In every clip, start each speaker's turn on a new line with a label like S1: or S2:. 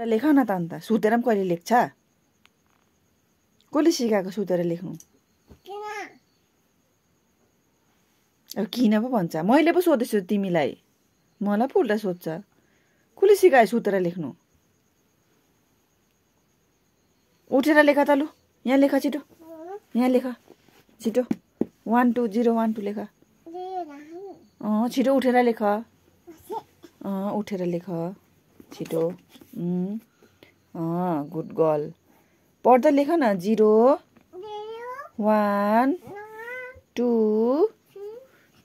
S1: लेख न त अन्त सुतेर पनि कहिले लेख्छ कसले सिकाएको सुतेर लेख्नु अब किन पो भन्छ मैले पो सोधेछु तिमीलाई मलाई पो उल्टा सोध्छ कसले सिकायो सुतेर लेख्नु उठेर लेख त लु यहाँ लेख छिटो यहाँ लेख छिटो 1 2 0 1 2 लेख छिटो उठेर लेख उठेर लेख छिटो गुड गर्ल पढ्दै लेख न 0 1 2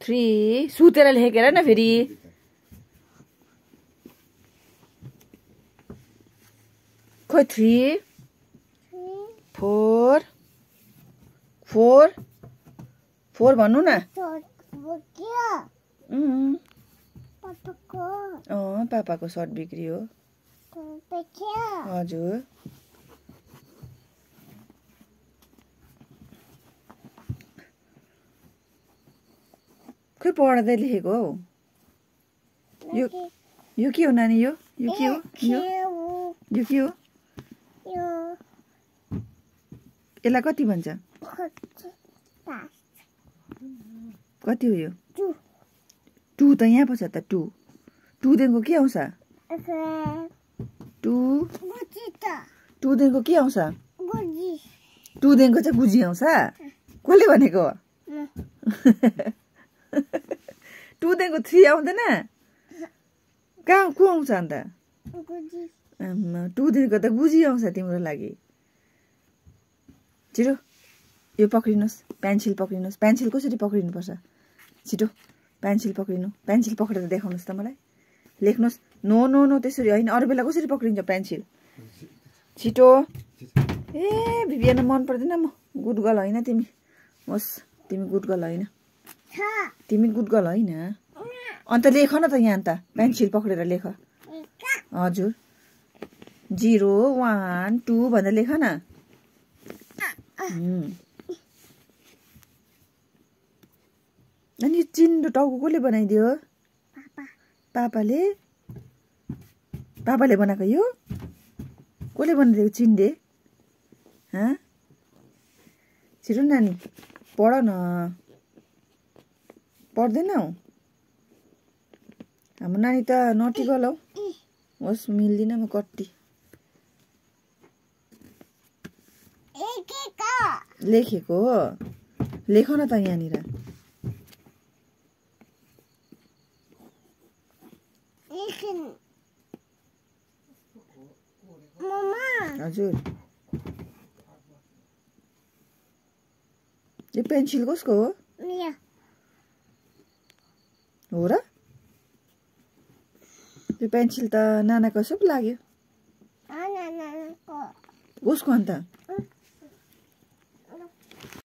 S1: 3 सुतेर लेखेर न फेरि खोइ 3 4 4 4 भन्नु न पापाको सर्ट बिग्रियो हजुर खै पढ्दै लेखेको हौ यो के हो नानी यो के हो यो के हो यसलाई कति भन्छ कति हो यो 2 त यहाँ पो छ त 2 देखिको के आउँछ 2 देखिको के आउँछ 2 देखिको चाहिँ गुजी आउँछ कसले भनेको 2 देखिको 3 आउँदैन कहाँ को आउँछ अन्त 2 देखिको त गुजी आउँछ तिम्रो लागि छिटो यो पक्रिनुहोस् पेन्सिल पक्रिनुहोस् पेन्सिल कसरी पक्रिनुपर्छ छिटो पेन्सिल पक्रिनु पेन्सिल पक्रेर देखाउनुहोस् त मलाई लेख्नुहोस् नो नो नो त्यसरी होइन अरू बेला कसरी पक्रिन्छ पेन्सिल छिटो ए भिभिएन मन पर्दैन म गुड गर्ल होइन तिमी होस् तिमी गुड गर्ल होइन तिमी गुड गर्ल होइन अन्त लेख न त यहाँ अन्त पेन्सिल पक्रेर लेख हजुर 0 1 2 भनेर लेख न अनि चिन्डो टाउको कसले बनाइदियो पापाले बनाएको यो कसले बनाइदिएको चिन्डे छिटो नानी पढ न पढ्दैनौ हाम्रो नानी त नटी गर्ल हौ होस् मिल्दिन म कति लेखेको लेख न त यहाँनिर हजुर यो पेन्सिल कसको हो र यो पेन्सिल त नानाको जस्तो पो लाग्यो कसको अन्त